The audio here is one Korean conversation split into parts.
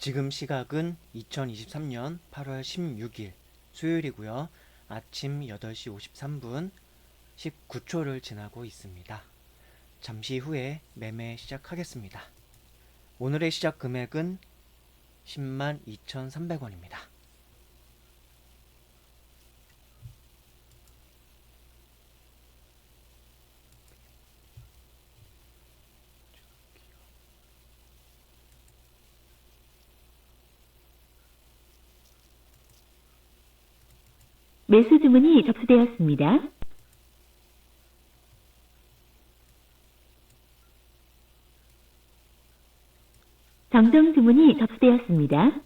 지금 시각은 2023년 8월 16일 수요일이고요. 아침 8시 53분 19초를 지나고 있습니다. 잠시 후에 매매 시작하겠습니다. 오늘의 시작 금액은 10만 2,300원입니다. 매수 주문이 접수되었습니다. 정정 주문이 접수되었습니다.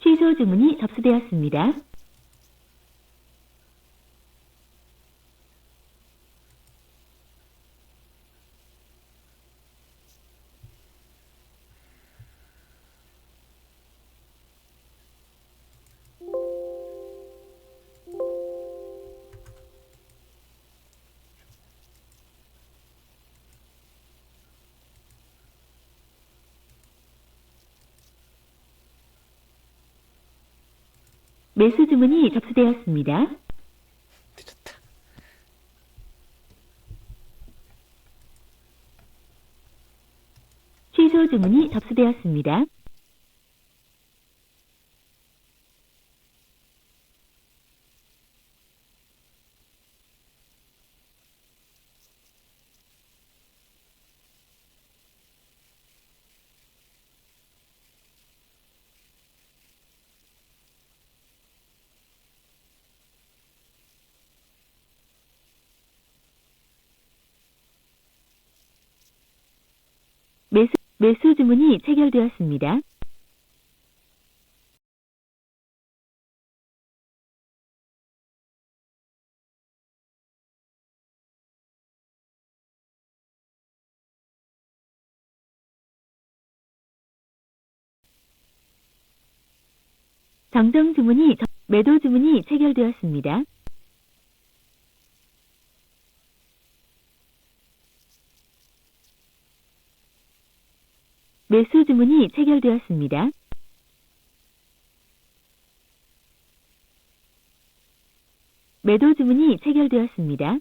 취소 주문이 접수되었습니다. 매수 주문이 접수되었습니다. 늦었다. 취소 주문이 접수되었습니다. 매수 주문이 체결되었습니다. 정정 주문이 매도 주문이 체결되었습니다. 매수 주문이 체결되었습니다. 매도 주문이 체결되었습니다.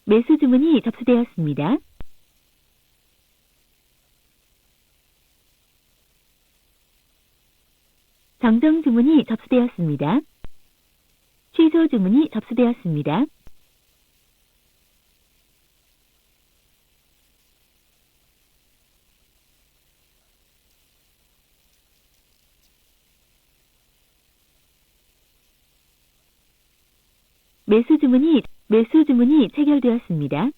매수 주문이 접수되었습니다. 정정 주문이 접수되었습니다. 취소 주문이 접수되었습니다. 매수 주문이 체결되었습니다.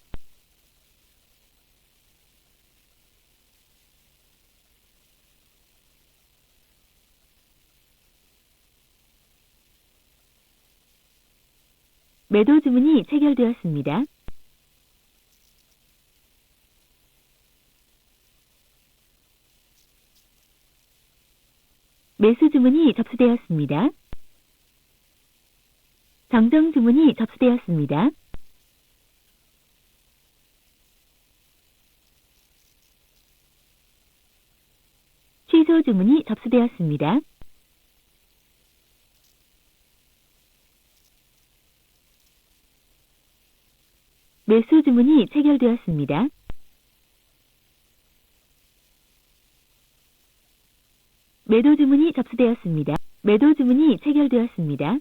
매도 주문이 체결되었습니다. 매수 주문이 접수되었습니다. 정정 주문이 접수되었습니다. 취소 주문이 접수되었습니다. 매수 주문이 체결되었습니다. 매도 주문이 접수되었습니다. 매도 주문이 체결되었습니다.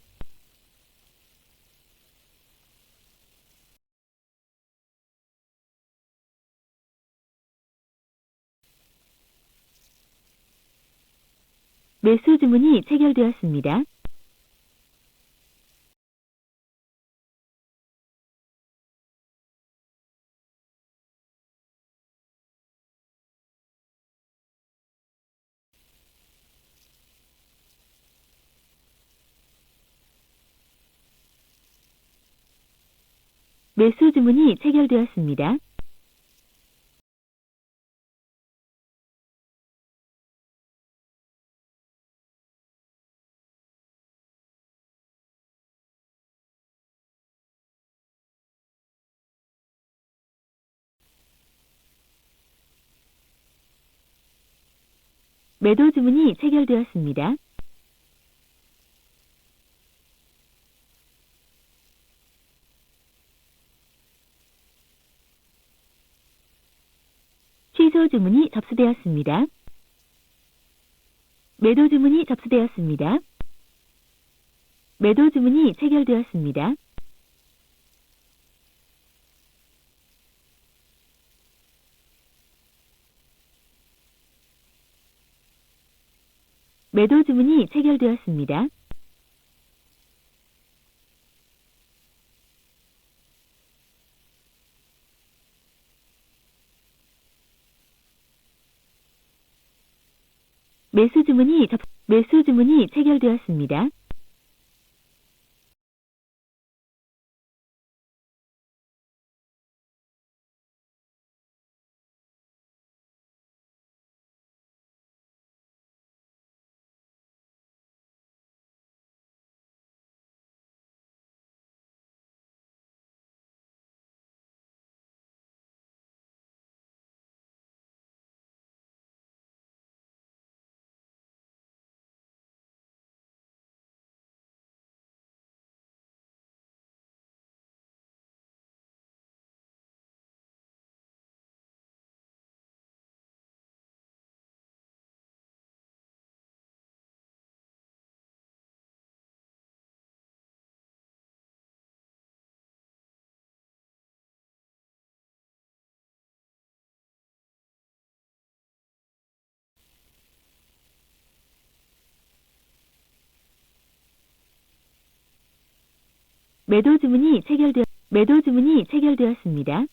매수 주문이 체결되었습니다. 매수 주문이 체결되었습니다. 매도 주문이 체결되었습니다. 취소 주문이 접수되었습니다. 매도 주문이 접수되었습니다. 매도 주문이 체결되었습니다. 매도 주문이 체결되었습니다. 매수 주문이 체결되었습니다. 매도 주문이 체결되었습니다.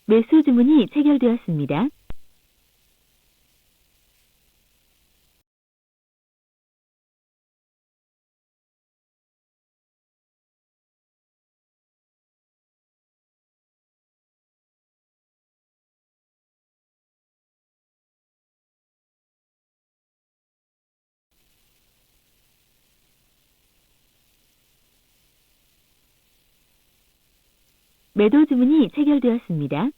매수 주문이 체결되었습니다. 매도 주문이 체결되었습니다.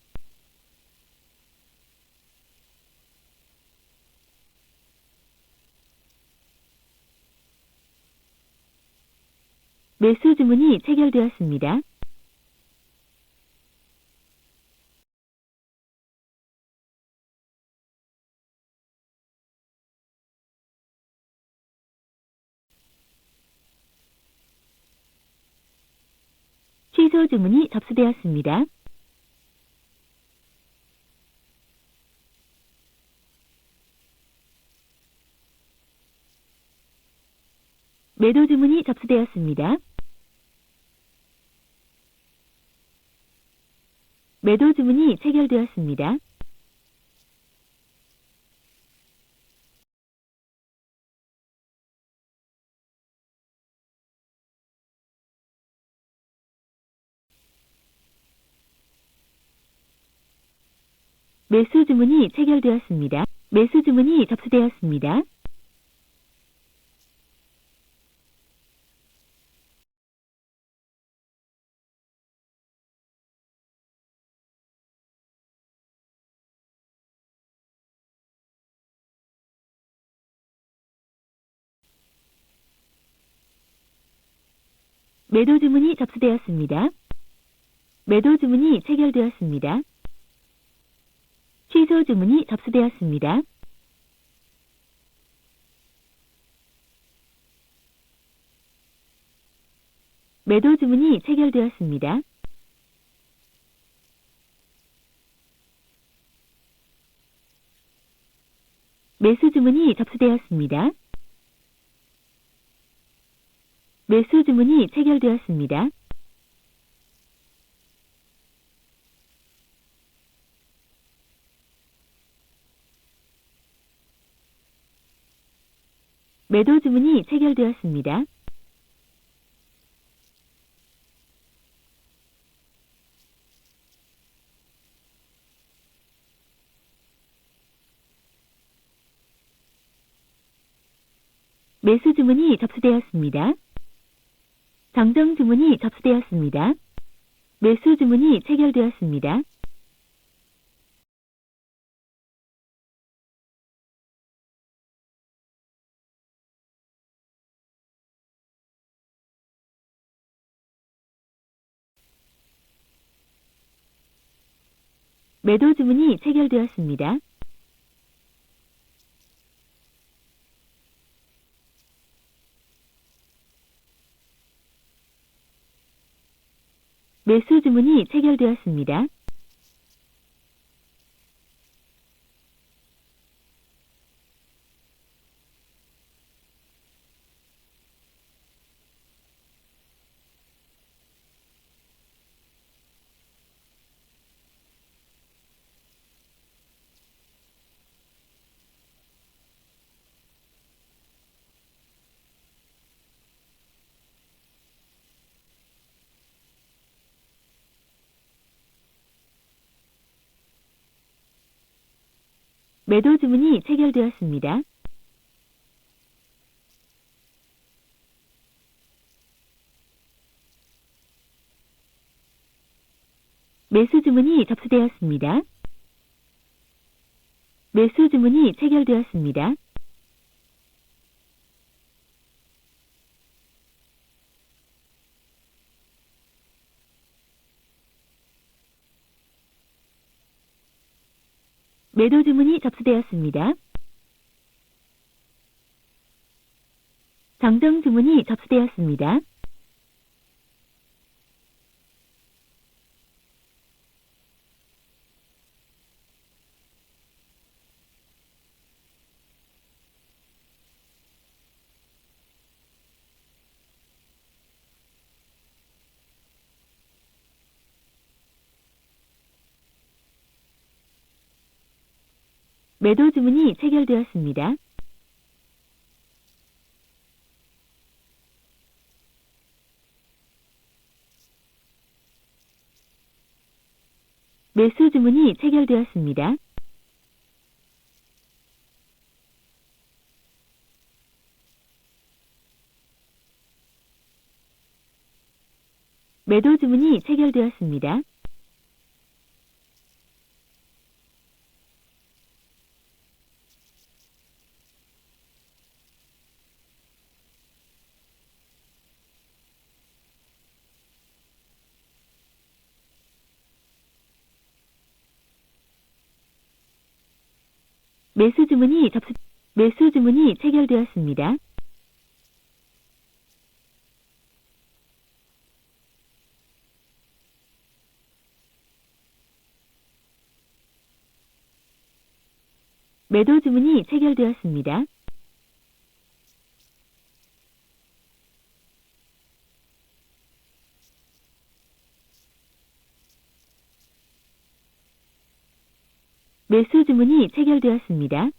매수 주문이 체결되었습니다. 취소 주문이 접수되었습니다. 매도 주문이 접수되었습니다. 매도 주문이 체결되었습니다. 매수 주문이 체결되었습니다. 매수 주문이 접수되었습니다. 매도 주문이 접수되었습니다. 매도 주문이 체결되었습니다. 취소 주문이 접수되었습니다. 매도 주문이 체결되었습니다. 매수 주문이 접수되었습니다. 매수 주문이 체결되었습니다. 매도 주문이 체결되었습니다. 매수 주문이 접수되었습니다. 정정 주문이 접수되었습니다. 매수 주문이 체결되었습니다. 매도 주문이 체결되었습니다. 매수 주문이 체결되었습니다. 매도 주문이 체결되었습니다. 매수 주문이 접수되었습니다. 매수 주문이 체결되었습니다. 매도 주문이 접수되었습니다. 정정 주문이 접수되었습니다. 매도 주문이 체결되었습니다. 매수 주문이 체결되었습니다. 매도 주문이 체결되었습니다. 매수 주문이 매수 주문이 체결되었습니다. 매도 주문이 체결되었습니다. 매수 주문이 체결되었습니다.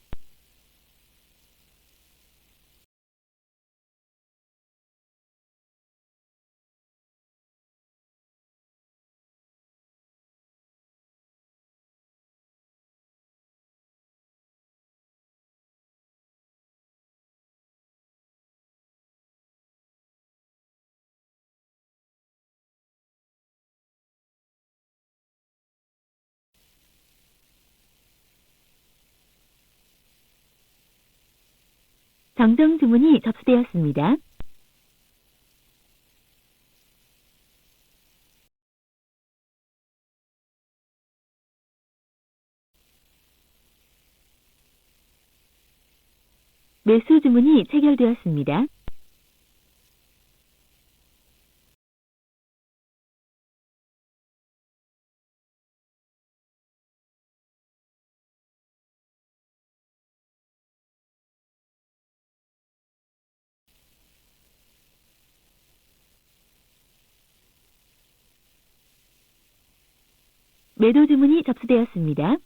정정 주문이 접수되었습니다. 매수 주문이 체결되었습니다. 매도 주문이 접수되었습니다.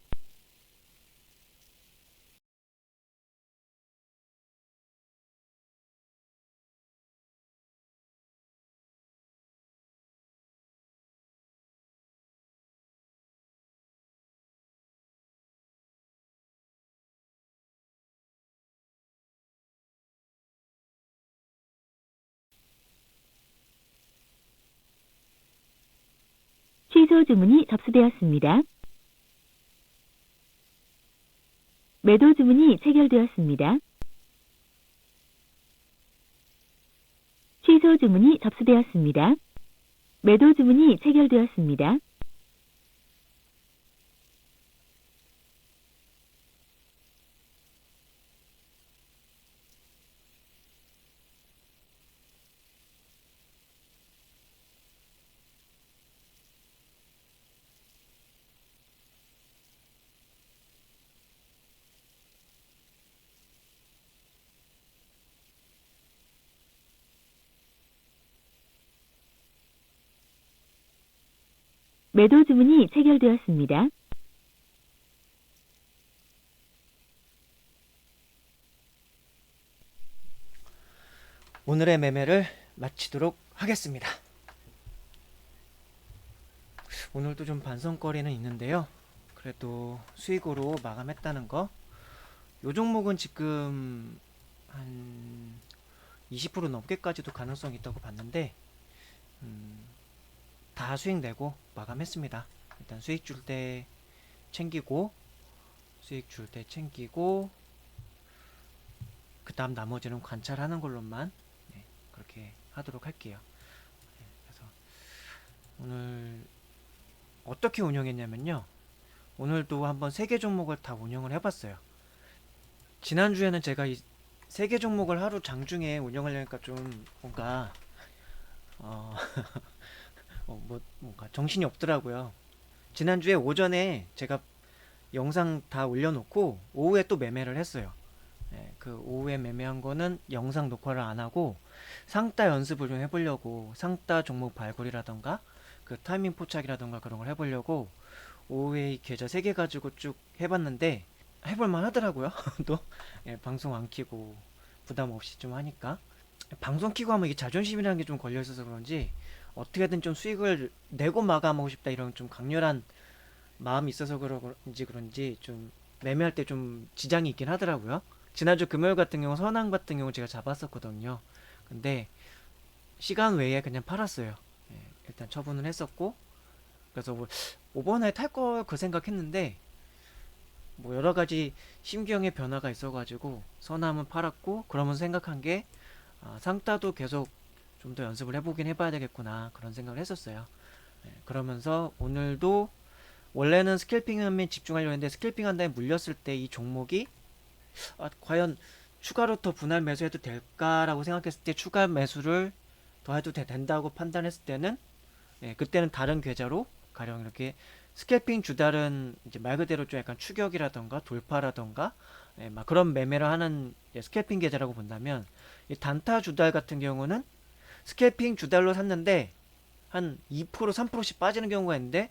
취소 주문이 접수되었습니다. 매도 주문이 체결되었습니다. 취소 주문이 접수되었습니다. 매도 주문이 체결되었습니다. 매도 주문이 체결되었습니다. 오늘의 매매를 마치도록 하겠습니다. 오늘도 좀 반성거리는 있는데요. 그래도 수익으로 마감했다는 거. 요 종목은 지금 한 20% 넘게까지도 가능성이 있다고 봤는데 다 수익 내고 마감했습니다. 일단 수익 줄 때 챙기고 그 다음 나머지는 관찰하는 걸로만 그렇게 하도록 할게요. 그래서 오늘 어떻게 운영했냐면요. 오늘도 한번 3개 종목을 다 운영을 해봤어요. 지난주에는 제가 이 3개 종목을 하루 장중에 운영을 하니까 좀 뭔가 뭔가 정신이 없더라고요. 지난주에 오전에 제가 영상 다 올려놓고 오후에 또 매매를 했어요. 그 오후에 매매한 거는 영상 녹화를 안 하고 상따 연습을 좀 해보려고 상따 종목 발굴이라던가 그 타이밍 포착이라던가 그런 걸 해보려고 오후에 이 계좌 3개 가지고 쭉 해봤는데 해볼만 하더라고요. 또 방송 안 키고 부담 없이 좀 하니까 방송 키고 하면 이게 자존심이라는 게 좀 걸려 있어서 그런지 어떻게든 좀 수익을 내고 마감하고 싶다 이런 좀 강렬한 마음이 있어서 그런지 좀 매매할 때 좀 지장이 있긴 하더라고요. 지난주 금요일 같은 경우 선항 같은 경우 제가 잡았었거든요. 근데 시간 외에 그냥 팔았어요. 일단 처분을 했었고 그래서 뭐 5번에 탈 걸 그 생각했는데 뭐 여러 가지 심경의 변화가 있어가지고 선함은 팔았고 그러면서 생각한 게 상따도 계속 좀 더 연습을 해보긴 해봐야 되겠구나 그런 생각을 했었어요. 그러면서 오늘도 원래는 스캘핑에 집중하려고 했는데 스캘핑 한 다음에 물렸을 때 이 종목이 과연 추가로 더 분할 매수해도 될까라고 생각했을 때 추가 매수를 더 해도 된다고 판단했을 때는 그때는 다른 계좌로 가령 이렇게 스캘핑 주달은 이제 말 그대로 좀 약간 추격이라던가 돌파라던가 막 그런 매매를 하는 스캘핑 계좌라고 본다면 이 단타 주달 같은 경우는 스캘핑 주달로 샀는데 한 2% 3%씩 빠지는 경우가 있는데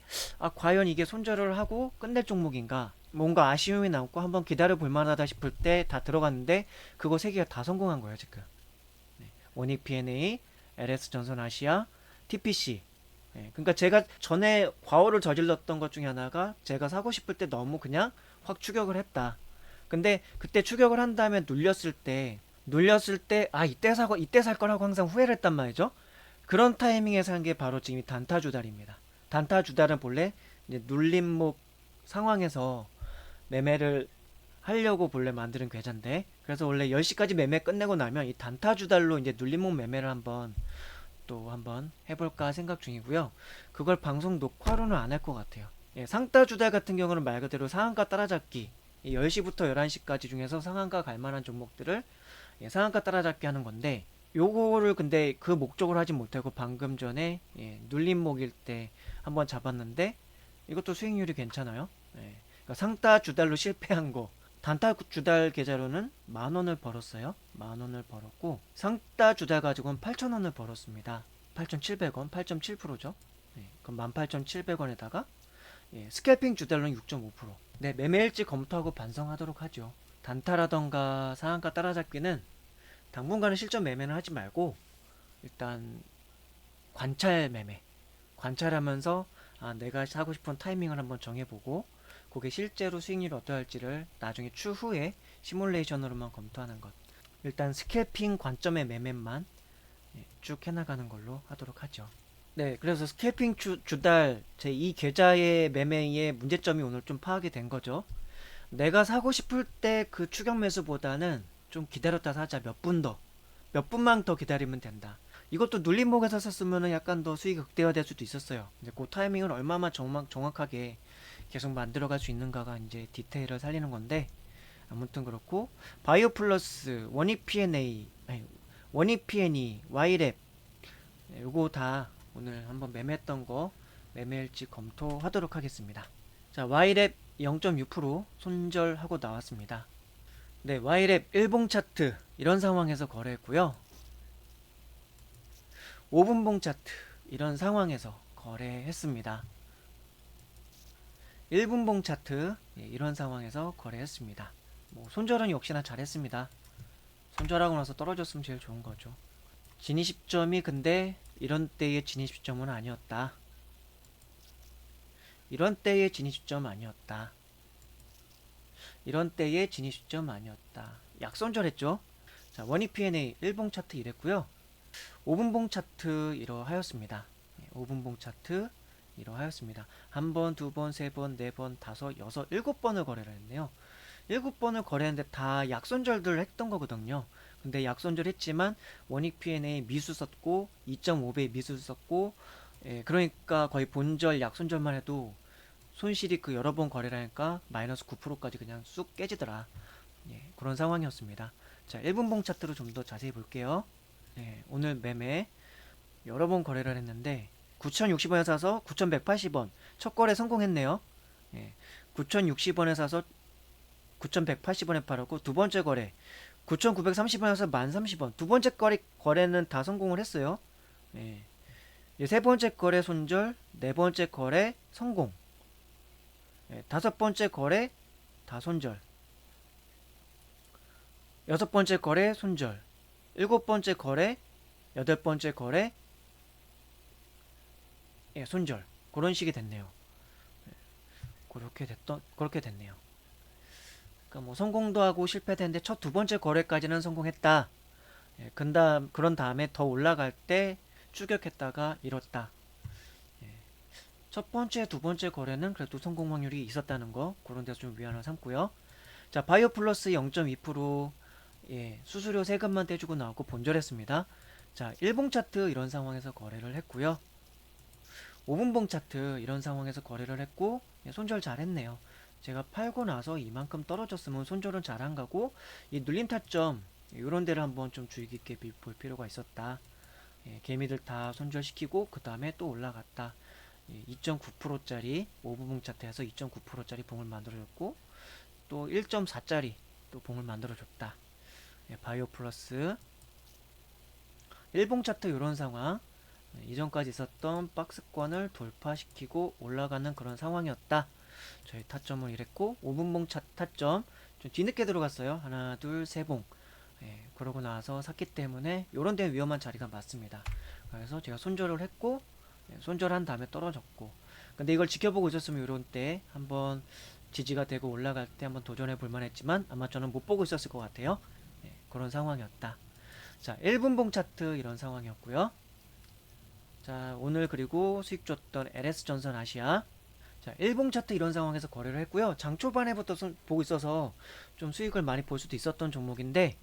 과연 이게 손절을 하고 끝낼 종목인가 뭔가 아쉬움이 남고 한번 기다려 볼 만하다 싶을 때 다 들어갔는데 그거 3개가 다 성공한 거예요 지금. 원익 P&A, LS 전선 아시아, TPC. 그러니까 제가 전에 과오를 저질렀던 것 중에 하나가 제가 사고 싶을 때 너무 그냥 확 추격을 했다. 근데 그때 추격을 한 다음에 눌렸을 때 이때 살 거라고 항상 후회를 했단 말이죠. 그런 타이밍에 산 게 바로 지금 이 단타 주달입니다. 단타 주달은 본래 이제 눌림목 상황에서 매매를 하려고 본래 만드는 계좌인데 그래서 원래 10시까지 매매 끝내고 나면 이 단타 주달로 이제 눌림목 매매를 한번 해볼까 생각 중이고요. 그걸 방송 녹화로는 안 할 것 같아요. 상따 주달 같은 경우는 말 그대로 상한가 따라잡기 10시부터 11시까지 중에서 상한가 갈만한 종목들을 상한가 따라잡기 하는 건데 요거를 근데 그 목적으로 하지 못하고 방금 전에 눌림목일 때 한번 잡았는데 이것도 수익률이 괜찮아요. 그러니까 상따 주달로 실패한 거 단타 주달 계좌로는 10,000원을 벌었어요. 10,000원을 벌었고 상따 주달 가지고는 8,000원을 벌었습니다. 8,700원 8.7%죠. 그럼 18,700원에다가 스캘핑 주달로는 6.5%. 네, 매매일지 검토하고 반성하도록 하죠. 단타라던가 상한가 따라잡기는 당분간은 실전 매매는 하지 말고 일단 관찰 매매 관찰하면서 내가 사고 싶은 타이밍을 한번 정해보고 그게 실제로 수익률이 어떠할지를 나중에 추후에 시뮬레이션으로만 검토하는 것. 일단 스캘핑 관점의 매매만 쭉 해나가는 걸로 하도록 하죠. 네, 그래서 스캘핑 주달 제 이 계좌의 매매의 문제점이 오늘 좀 파악이 된 거죠. 내가 사고 싶을 때 그 추격 매수보다는 좀 기다렸다 사자. 몇 분 더. 몇 분만 더 기다리면 된다. 이것도 눌림목에서 샀으면 약간 더 수익이 극대화될 수도 있었어요. 이제 그 타이밍을 얼마나 정확하게 계속 만들어갈 수 있는가가 이제 디테일을 살리는 건데, 아무튼 그렇고 바이오 플러스, 원익 P&A, 아니 원익 P&E, Y랩 요거 다 오늘 한번 매매했던 거 매매일지 검토하도록 하겠습니다. 자, Y랩 0.6% 손절하고 나왔습니다. 네, Y랩 일봉 차트 이런 상황에서 거래했고요. 5분봉 차트 이런 상황에서 거래했습니다. 1분봉 차트 이런 상황에서 거래했습니다. 뭐 손절은 역시나 잘했습니다. 손절하고 나서 떨어졌으면 제일 좋은 거죠. 진입 시점이 근데 이런 때의 진입 시점은 아니었다. 이런 때의 진입 시점 아니었다. 이런 때의 진입 시점 아니었다. 약손절했죠. 자, 원익 P&A 1봉 차트 이랬고요. 5분봉 차트 이러하였습니다. 5분봉 차트 이러하였습니다. 한 번, 두 번, 세 번, 네 번, 다섯, 여섯, 7번을 거래를 했네요. 7번을 거래했는데 다 약손절들 했던 거거든요. 근데 약손절 했지만 원익 P&A 미수 썼고 2.5배 미수 썼고, 그러니까 거의 본절 약손절만 해도 손실이 그 여러 번 거래를 하니까 마이너스 9%까지 그냥 쑥 깨지더라. 그런 상황이었습니다. 자, 1분봉 차트로 좀 더 자세히 볼게요. 오늘 매매 여러 번 거래를 했는데 9,060원에 사서 9,180원 첫 거래 성공했네요. 9,060원에 사서 9,180원에 팔았고, 두 번째 거래 9,930원에서 1,030원 두 번째 거래는 다 성공을 했어요. 세 번째 거래 손절, 네 번째 거래 성공, 다섯 번째 거래 다 손절, 여섯 번째 거래 손절, 일곱 번째 거래, 여덟 번째 거래 손절. 그런 식이 됐네요. 그렇게 됐네요. 그러니까 뭐 성공도 하고 실패도 했는데 첫 두 번째 거래까지는 성공했다. 그런 다음에 더 올라갈 때 추격했다가 잃었다. 첫 번째, 두 번째 거래는 그래도 성공 확률이 있었다는 거, 그런 데서 좀 위안을 삼고요. 자, 바이오 플러스 0.2%, 수수료 세금만 떼주고 나왔고 본절했습니다. 자, 1봉 차트 이런 상황에서 거래를 했고요. 5분봉 차트 이런 상황에서 거래를 했고, 손절 잘했네요. 제가 팔고 나서 이만큼 떨어졌으면 손절은 잘한 거고, 이 눌림 타점 이런 데를 한번 좀 주의 깊게 볼 필요가 있었다. 개미들 다 손절시키고 그 다음에 또 올라갔다. 2.9%짜리 5분봉 차트에서 2.9%짜리 봉을 만들어줬고, 또 1.4짜리 또 봉을 만들어줬다. 바이오 플러스 1봉 차트 이런 상황, 이전까지 있었던 박스권을 돌파시키고 올라가는 그런 상황이었다. 저희 타점을 이랬고, 5분봉 타점 좀 뒤늦게 들어갔어요. 하나, 둘, 세 봉. 그러고 나서 샀기 때문에 요런 데는 위험한 자리가 맞습니다. 그래서 제가 손절을 했고, 손절한 다음에 떨어졌고, 근데 이걸 지켜보고 있었으면 요런 때 한번 지지가 되고 올라갈 때 한번 도전해 볼만 했지만 아마 저는 못 보고 있었을 것 같아요. 그런 상황이었다. 자, 1분봉 차트 이런 상황이었고요. 자, 오늘 그리고 수익 줬던 LS전선 아시아, 자, 1봉 차트 이런 상황에서 거래를 했고요. 장 초반에부터 보고 있어서 좀 수익을 많이 볼 수도 있었던 종목인데,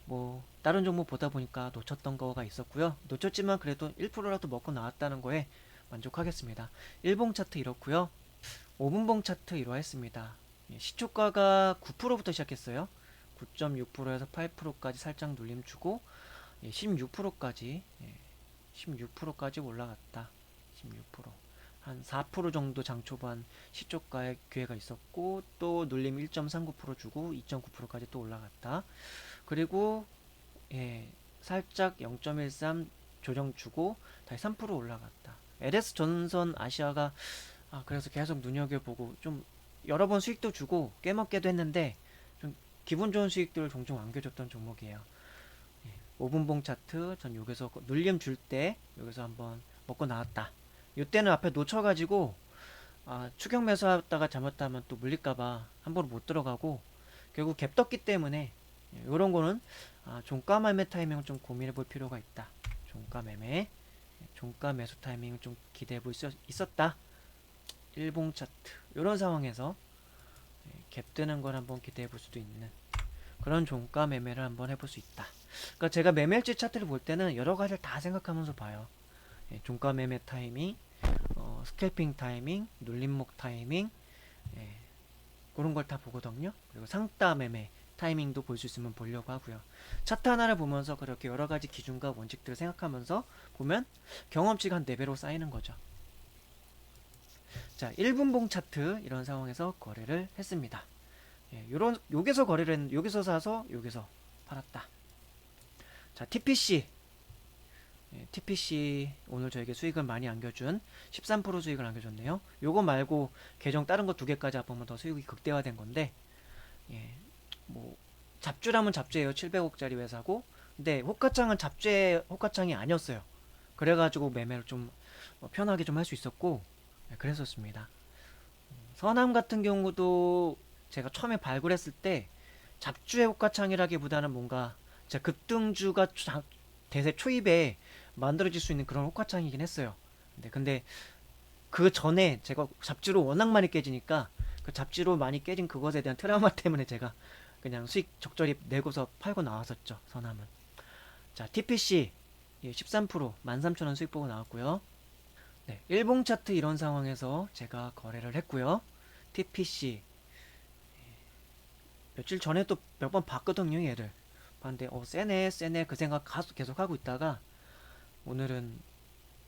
뭐 다른 종목 보다 보니까 놓쳤던 거가 있었고요. 놓쳤지만 그래도 1%라도 먹고 나왔다는 거에 만족하겠습니다. 1봉 차트 이렇고요. 5분봉 차트 이러했습니다. 시초가가 9%부터 시작했어요. 9.6%에서 8%까지 살짝 눌림 주고, 16%까지 16%까지 올라갔다. 16%. 한 4% 정도 장 초반 시초가의 기회가 있었고, 또 눌림 1.39% 주고 2.9%까지 또 올라갔다. 그리고 살짝 0.13 조정 주고 다시 3% 올라갔다. LS 전선 아시아가 그래서 계속 눈여겨보고 좀 여러 번 수익도 주고 깨먹게도 했는데 좀 기분 좋은 수익들을 종종 안겨줬던 종목이에요. 5분봉 차트 전 여기서 눌림 줄 때 여기서 한번 먹고 나왔다. 이때는 앞에 놓쳐가지고 추격 매수하다가 잘못하면 또 물릴까봐 함부로 못 들어가고 결국 갭 떴기 때문에 이런 거는 종가 매매 타이밍을 좀 고민해 볼 필요가 있다. 종가 매매 종가 매수 타이밍을 좀 기대해 볼 수 있었다. 일봉 차트 이런 상황에서 갭 뜨는 걸 한번 기대해 볼 수도 있는 그런 종가 매매를 한번 해볼 수 있다. 그러니까 제가 매매일지 차트를 볼 때는 여러 가지를 다 생각하면서 봐요. 종가 매매 타이밍, 스캘핑 타이밍, 눌림목 타이밍, 그런 걸 다 보거든요. 그리고 상따 매매 타이밍도 볼 수 있으면 보려고 하고요. 차트 하나를 보면서 그렇게 여러 가지 기준과 원칙들을 생각하면서 보면 경험치가 한 4배로 쌓이는 거죠. 자, 1분봉 차트 이런 상황에서 거래를 했습니다. 여기서 거래를 했는데 여기서 사서 여기서 팔았다. 자, TPC. TPC 오늘 저에게 수익을 많이 안겨준 13% 수익을 안겨줬네요. 요거 말고 계정 다른 거 2개까지 합하면 더 수익이 극대화된 건데, 뭐 잡주라면 잡주예요. 700억짜리 회사고, 근데 호가창은 잡주의 호가창이 아니었어요. 그래가지고 매매를 좀 편하게 좀 할 수 있었고, 그랬었습니다. 선암 같은 경우도 제가 처음에 발굴했을 때 잡주의 호가창이라기보다는 뭔가 진짜 급등주가 대세 초입에 만들어질 수 있는 그런 호가창이긴 했어요. 근데 그 전에 제가 잡지로 워낙 많이 깨지니까 그 잡지로 많이 깨진 그것에 대한 트라우마 때문에 제가 그냥 수익 적절히 내고서 팔고 나왔었죠. 선암은. 자, TPC 13% 13,000원 수익 보고 나왔고요. 네, 일봉 차트 이런 상황에서 제가 거래를 했고요. TPC 며칠 전에 또 몇 번 봤거든요, 얘를. 봤는데 세네 그 생각 계속 하고 있다가 오늘은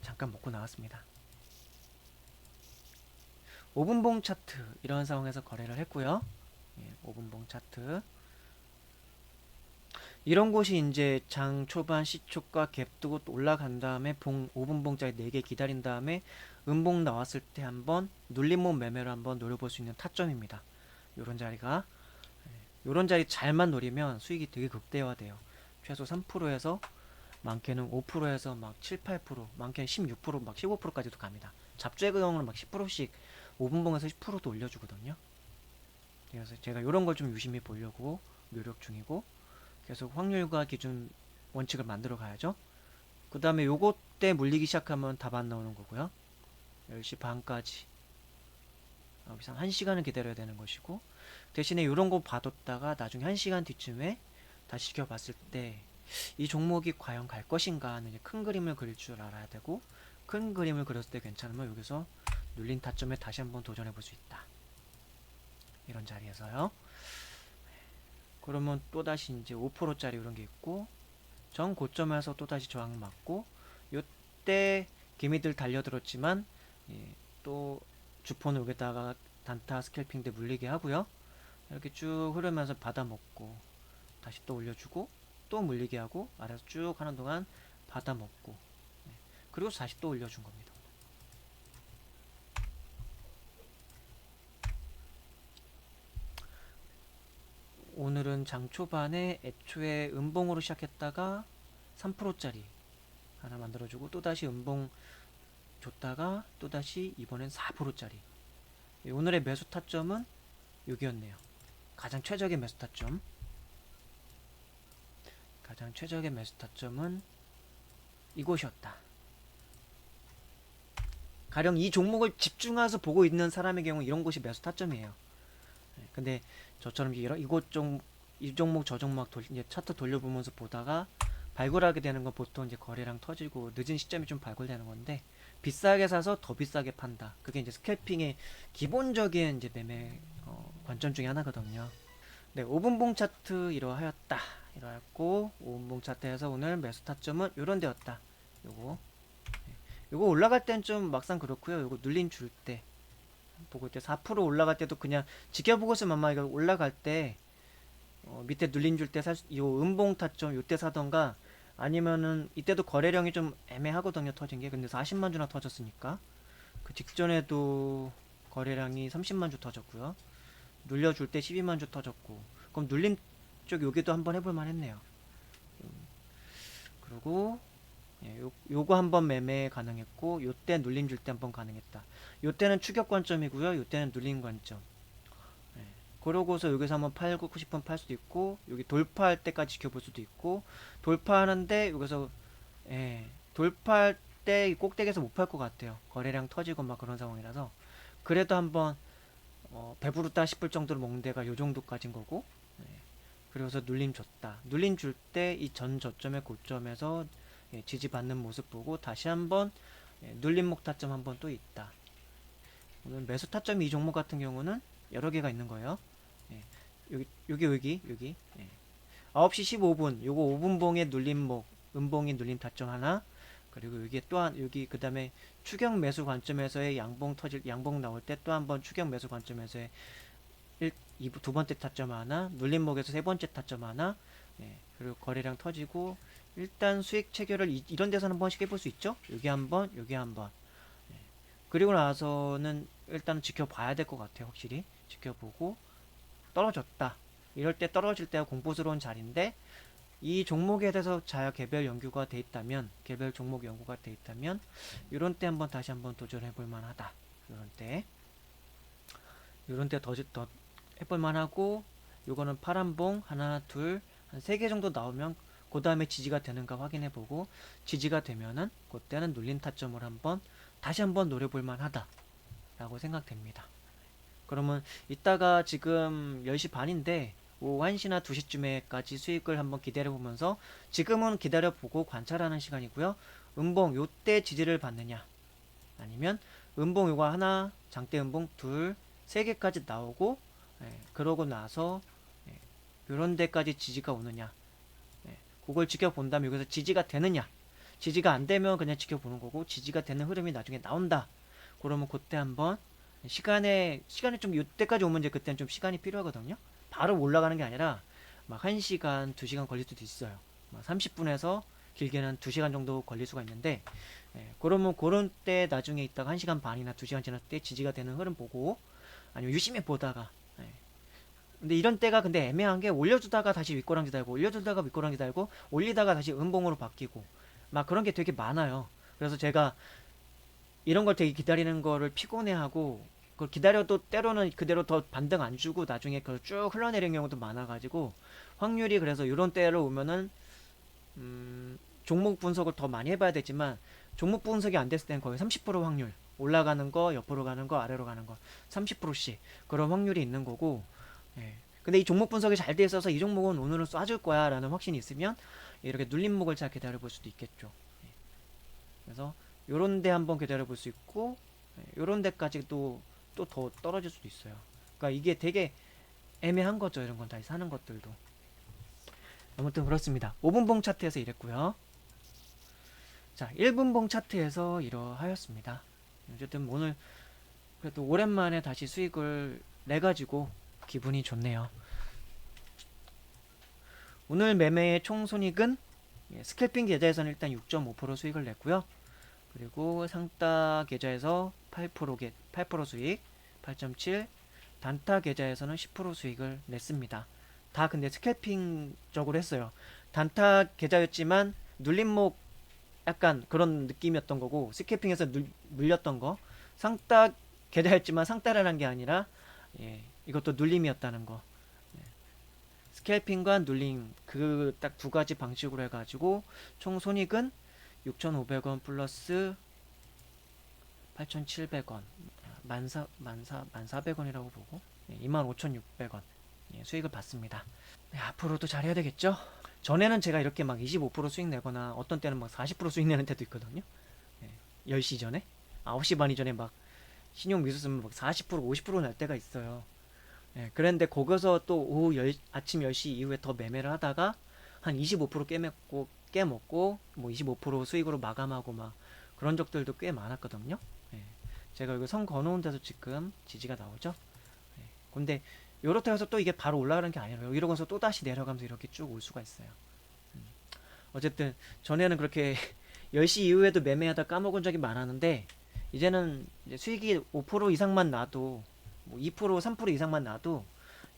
잠깐 먹고 나왔습니다. 5분봉 차트 이런 상황에서 거래를 했고요. 5분봉 차트 이런 곳이 이제 장 초반 시초가 갭 뜨고 또 올라간 다음에 5분봉짜리 4개 기다린 다음에 음봉 나왔을 때 한번 눌림목 매매를 한번 노려볼 수 있는 타점입니다. 요런 자리가 요런 자리 잘만 노리면 수익이 되게 극대화돼요. 최소 3%에서 많게는 5%에서 막 7, 8%, 많게는 16%, 막 15%까지도 갑니다. 잡주의 경우는 막 10%씩 5분봉에서 10%도 올려주거든요. 그래서 제가 이런 걸 좀 유심히 보려고 노력 중이고 계속 확률과 기준 원칙을 만들어 가야죠. 그 다음에 요거 때 물리기 시작하면 답 안 나오는 거고요. 10시 반까지 여기서 1시간을 기다려야 되는 것이고 대신에 이런 거 봐뒀다가 나중에 1시간 뒤쯤에 다시 지켜봤을 때 이 종목이 과연 갈 것인가 하는 큰 그림을 그릴 줄 알아야 되고 큰 그림을 그렸을 때 괜찮으면 여기서 눌린 타점에 다시 한번 도전해 볼 수 있다. 이런 자리에서요. 그러면 또다시 이제 5%짜리 이런 게 있고 전 고점에서 또다시 저항 맞고 요때 기미들 달려들었지만 또 주포는 여기다가 단타 스캘핑 때 물리게 하고요. 이렇게 쭉 흐르면서 받아먹고 다시 또 올려주고 또 물리게 하고 아래서 쭉 하는 동안 받아먹고 그리고 다시 또 올려준 겁니다. 오늘은 장 초반에 애초에 음봉으로 시작했다가 3%짜리 하나 만들어주고 또다시 음봉 줬다가 또다시 이번엔 4%짜리 오늘의 매수 타점은 여기였네요. 가장 최적의 매수 타점 이곳이었다. 가령 이 종목을 집중해서 보고 있는 사람의 경우 이런 곳이 매수 타점이에요. 근데 저처럼 이 종목 저 종목 이제 차트 돌려보면서 보다가 발굴하게 되는 건 보통 이제 거래량 터지고 늦은 시점이 좀 발굴되는 건데 비싸게 사서 더 비싸게 판다. 그게 이제 스캘핑의 기본적인 이제 매매 관점 중에 하나거든요. 네, 5분봉 차트 이러하였다. 이러했고 5분봉 차트에서 오늘 매수 타점은 요런 데였다. 요거 올라갈 땐 좀 막상 그렇고요. 요거 눌림 줄 때 보고 있대 4% 올라갈 때도 그냥 지켜보고 있으면 아마 이거 올라갈 때 밑에 눌림 줄 때 요 음봉 타점 요때 사던가 아니면은 이때도 거래량이 좀 애매하거든요. 터진 게 근데 40만 주나 터졌으니까 그 직전에도 거래량이 30만 주 터졌고요. 눌려줄 때 12만 주 터졌고 그럼 눌림 쪽 여기도 한번 해볼만 했네요. 그리고 요거 한번 매매 가능했고 요때 눌림 줄 때 한번 가능했다. 요때는 추격 관점이고요. 요때는 눌림 관점. 그러고서 여기서 한번 팔고 싶으면 팔 수도 있고 여기 돌파할 때까지 지켜볼 수도 있고 돌파하는데 여기서 돌파할 절대 꼭대기에서 못 팔 것 같아요. 거래량 터지고 막 그런 상황이라서. 그래도 한번 배부르다 싶을 정도로 먹는 데가 요 정도까진 거고. 예. 그래서 눌림 줬다. 눌림 줄 때 이 전 저점의 고점에서 지지받는 모습 보고 다시 한번 눌림목 타점 한번 또 있다. 오늘 매수 타점이 이 종목 같은 경우는 여러 개가 있는 거예요. 예. 여기. 예. 9시 15분 요거 5분 봉의 눌림목 음봉이 눌림 타점 하나, 그리고 여기 또한 여기 그 다음에 추격 매수 관점에서의 양봉 나올 때 또 한 번 추격 매수 관점에서의 두 번째 타점 하나, 눌림목에서 세 번째 타점 하나. 예. 그리고 거래량 터지고 일단 수익 체결을 이런 데서는 한 번씩 해볼 수 있죠. 여기 한번 여기 한번. 예. 그리고 나서는 일단 지켜봐야 될 것 같아요. 확실히 지켜보고 떨어졌다. 이럴 때 떨어질 때가 공포스러운 자리인데 이 종목에 대해서 개별 연구가 돼 있다면, 개별 종목 연구가 돼 있다면 이런 때 한번 다시 한번 도전해 볼 만하다. 이런 때 더 해볼 만하고, 요거는 파란봉 하나 둘 한 3개 정도 나오면 그 다음에 지지가 되는가 확인해 보고, 지지가 되면은 그때는 눌림 타점을 한번 다시 한번 노려볼 만하다 라고 생각됩니다. 그러면 이따가 지금 10시 반인데 오후 1시나 2시쯤에까지 수익을 한번 기다려보면서, 지금은 기다려보고 관찰하는 시간이고요. 음봉 요때 지지를 받느냐, 아니면 음봉 요거 하나, 장대 음봉 둘, 3개까지 나오고, 그러고 나서 요런 데까지 지지가 오느냐, 그걸 지켜본 다음에 여기서 지지가 되느냐, 지지가 안 되면 그냥 지켜보는 거고, 지지가 되는 흐름이 나중에 나온다 그러면 그때 한번 시간이 좀 이때까지 오면 이제 그때는 좀 시간이 필요하거든요. 바로 올라가는 게 아니라 막 1시간, 2시간 걸릴 수도 있어요. 막 30분에서 길게는 2시간 정도 걸릴 수가 있는데, 그러면 그런 때 나중에 있다가 1시간 반이나 2시간 지났을 때 지지가 되는 흐름 보고, 아니면 유심히 보다가, 근데 이런 때가 근데 애매한 게, 올려주다가 다시 윗꼬랑지 달고, 올려주다가 윗꼬랑지 달고, 올리다가 다시 음봉으로 바뀌고 막 그런 게 되게 많아요. 그래서 제가 이런 걸 되게 기다리는 거를 피곤해하고, 그걸 기다려도 때로는 그대로 더 반등 안 주고 나중에 그걸 쭉 흘러내리는 경우도 많아가지고, 확률이, 그래서 이런 때를 오면은 종목 분석을 더 많이 해봐야 되지만, 종목 분석이 안 됐을 때는 거의 30% 확률, 올라가는 거, 옆으로 가는 거, 아래로 가는 거 30%씩 그런 확률이 있는 거고. 근데 이 종목 분석이 잘 돼 있어서 이 종목은 오늘은 쏴줄 거야 라는 확신이 있으면 이렇게 눌림목을 잘 기다려 볼 수도 있겠죠. 그래서 요런 데 한번 기다려 볼 수 있고, 요런 데까지 또 더 떨어질 수도 있어요. 그러니까 이게 되게 애매한 거죠. 이런 건 다시 사는 것들도. 아무튼 그렇습니다. 5분봉 차트에서 이랬고요. 자, 1분봉 차트에서 이러하였습니다. 어쨌든 오늘 그래도 오랜만에 다시 수익을 내가지고 기분이 좋네요. 오늘 매매의 총 손익은 스캘핑 계좌에서는 일단 6.5% 수익을 냈고요. 그리고 상따 계좌에서 8% 수익, 8.7, 단타 계좌에서는 10% 수익을 냈습니다. 다 근데 스캘핑적으로 했어요. 단타 계좌였지만 눌림목 약간 그런 느낌이었던 거고, 스캘핑에서 물렸던 거, 상따 계좌였지만 상따를 한 게 아니라 이것도 눌림이었다는 거. 스캘핑과 눌림, 그 딱 두 가지 방식으로 해가지고 총 손익은 6,500원 플러스 8,700원, 14,400원이라고 보고 25,600원 수익을 봤습니다. 앞으로도 잘해야 되겠죠? 전에는 제가 이렇게 막 25% 수익 내거나 어떤 때는 막 40% 수익 내는 때도 있거든요. 10시 전에, 9시 반 이전에 막 신용 미수 쓰면 막 40%, 50% 날 때가 있어요. 그런데 거기서 또 아침 10시 이후에 더 매매를 하다가 한 25% 깨먹고 뭐 25% 수익으로 마감하고 막 그런 적들도 꽤 많았거든요. 제가 여기 선 거놓은 데서 지금 지지가 나오죠. 근데 요렇게 해서 또 이게 바로 올라가는 게 아니라 이러고서 또 다시 내려가면서 이렇게 쭉 올 수가 있어요. 어쨌든 전에는 그렇게 10시 이후에도 매매하다 까먹은 적이 많았는데, 이제는 이제 수익이 5% 이상만 나도, 뭐 2%, 3% 이상만 나도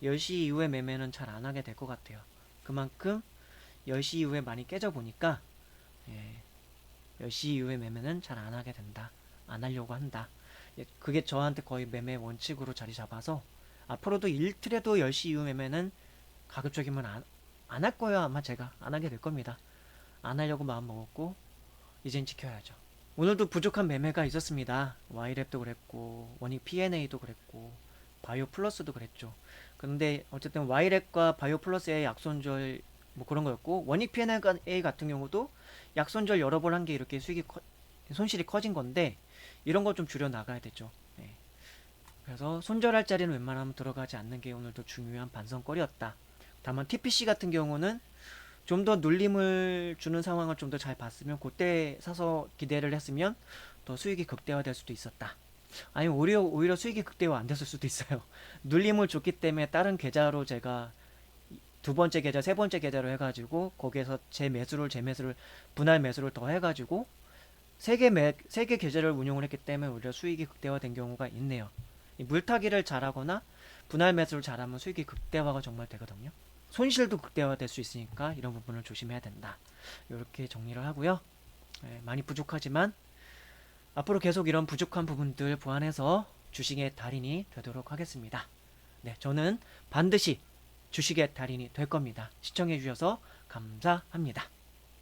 10시 이후에 매매는 잘 안 하게 될 것 같아요. 그만큼 10시 이후에 많이 깨져 보니까 10시 이후에 매매는 잘 안 하게 된다. 안 하려고 한다. 그게 저한테 거의 매매 원칙으로 자리 잡아서 앞으로도 일틀에도 10시 이후 매매는 가급적이면 안 할 거예요. 아마 제가 안 하게 될 겁니다. 안 하려고 마음 먹었고 이젠 지켜야죠. 오늘도 부족한 매매가 있었습니다. Y랩도 그랬고 원익 P&A도 그랬고 바이오 플러스도 그랬죠. 그런데 어쨌든 Y랩과 바이오 플러스의 약손절 뭐 그런 거였고 원익 P&A 같은 경우도 약손절 여러 번 한 게 이렇게 손실이 커진 건데 이런 거 좀 줄여 나가야 되죠. 네. 그래서 손절할 자리는 웬만하면 들어가지 않는 게 오늘도 중요한 반성거리였다. 다만 TPC 같은 경우는 좀 더 눌림을 주는 상황을 좀 더 잘 봤으면 그때 사서 기대를 했으면 더 수익이 극대화될 수도 있었다. 아니면 오히려 수익이 극대화 안 됐을 수도 있어요. 눌림을 줬기 때문에 다른 계좌로 제가 두 번째 계좌, 세 번째 계좌로 해가지고 거기에서 제 매수를 분할 매수를 더 해가지고 세 개 계좌를 운용을 했기 때문에 오히려 수익이 극대화된 경우가 있네요. 이 물타기를 잘하거나 분할 매수를 잘하면 수익이 극대화가 정말 되거든요. 손실도 극대화될 수 있으니까 이런 부분을 조심해야 된다. 이렇게 정리를 하고요. 많이 부족하지만 앞으로 계속 이런 부족한 부분들 보완해서 주식의 달인이 되도록 하겠습니다. 네, 저는 반드시 주식의 달인이 될 겁니다. 시청해 주셔서 감사합니다.